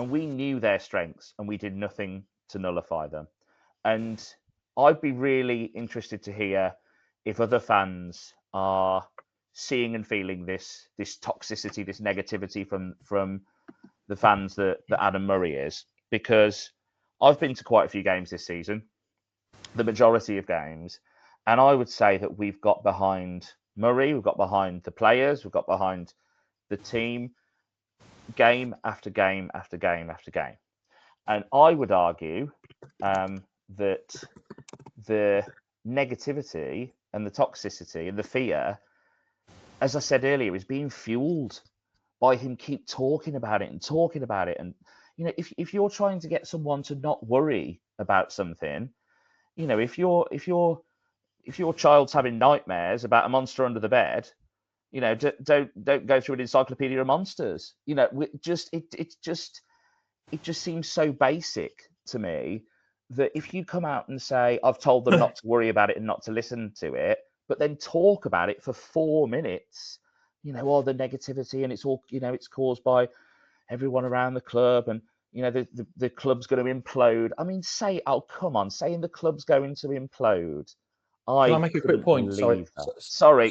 and we knew their strengths, and we did nothing to nullify them. And I'd be really interested to hear if other fans are seeing and feeling this toxicity, this negativity from the fans that Adam Murray is, because I've been to quite a few games this season, the majority of games, and I would say that we've got behind Murray, we've got behind the players, we've got behind the team, game after game after game after game. And I would argue that the negativity and the toxicity and the fear, as I said earlier, is being fueled by him keep talking about it and talking about it. And, you know, if you're trying to get someone to not worry about something, you know, if your child's having nightmares about a monster under the bed, you know, don't go through an encyclopedia of monsters. You know, it just seems so basic to me that if you come out and say, I've told them not to worry about it and not to listen to it, but then talk about it for 4 minutes, you know, all the negativity, and it's all, you know, it's caused by everyone around the club, and, you know, the club's going to implode. I mean, oh, come on, saying the club's going to implode. Can I make a quick point? Sorry,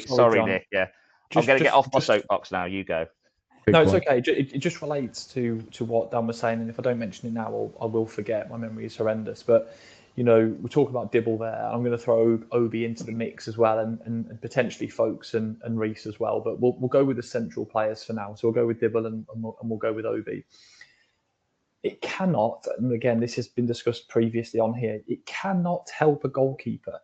sorry, John. Nick. Yeah, I'm going to get off my soapbox now. You go. No, it's okay. It just relates to what Dan was saying, and if I don't mention it now, I will forget. My memory is horrendous. But, you know, we're talking about Dibble there. I'm going to throw Obi into the mix as well, and potentially Folkes and Reese as well. But we'll go with the central players for now. So we'll go with Dibble and we'll go with Obi. It cannot, and again, this has been discussed previously on here, it cannot help a goalkeeper,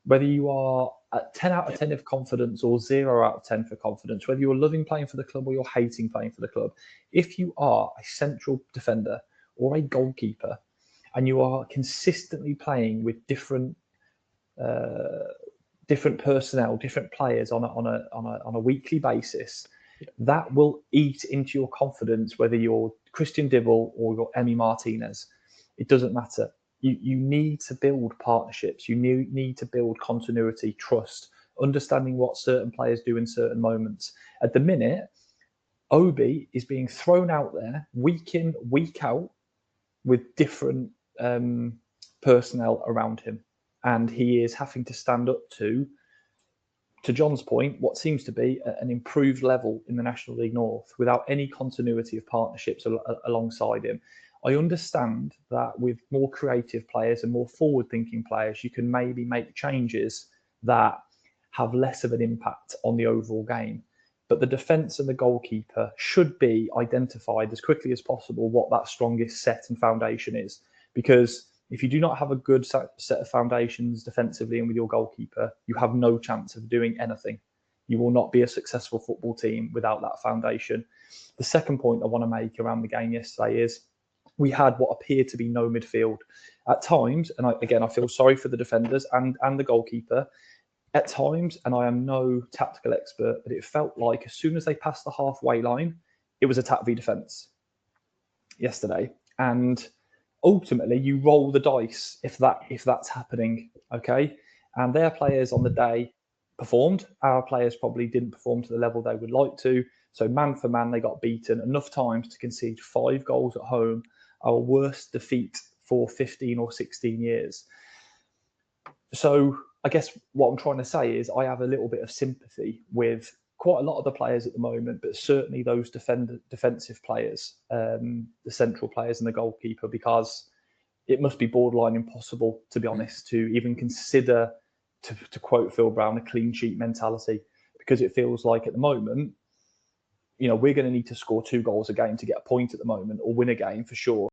whether you are at 10 out of 10 of confidence or 0 out of 10 for confidence, whether you're loving playing for the club or you're hating playing for the club, if you are a central defender or a goalkeeper and you are consistently playing with different personnel, different players on a weekly basis, that will eat into your confidence, whether you're Christian Dibble or you're Emi Martinez. It doesn't matter. You need to build partnerships. You need to build continuity, trust, understanding what certain players do in certain moments. At the minute, Obi is being thrown out there week in, week out with different personnel around him. And he is having to stand up to John's point, what seems to be an improved level in the National League North without any continuity of partnerships alongside him. I understand that with more creative players and more forward-thinking players, you can maybe make changes that have less of an impact on the overall game. But the defence and the goalkeeper should be identified as quickly as possible what that strongest set and foundation is. Because if you do not have a good set of foundations defensively and with your goalkeeper, you have no chance of doing anything. You will not be a successful football team without that foundation. The second point I want to make around the game yesterday is we had what appeared to be no midfield at times. And I feel sorry for the defenders and the goalkeeper at times. And I am no tactical expert, but it felt like as soon as they passed the halfway line, it was attack v defence yesterday. And ultimately, you roll the dice if that's happening, okay? And their players on the day performed. Our players probably didn't perform to the level they would like to. So man for man, they got beaten enough times to concede 5 goals at home, our worst defeat for 15 or 16 years. So I guess what I'm trying to say is I have a little bit of sympathy with quite a lot of the players at the moment, but certainly those defensive players, the central players and the goalkeeper, because it must be borderline impossible, to be honest, to even consider, to quote Phil Brown, a clean sheet mentality, because it feels like at the moment, you know, we're going to need to score 2 goals a game to get a point at the moment or win a game for sure.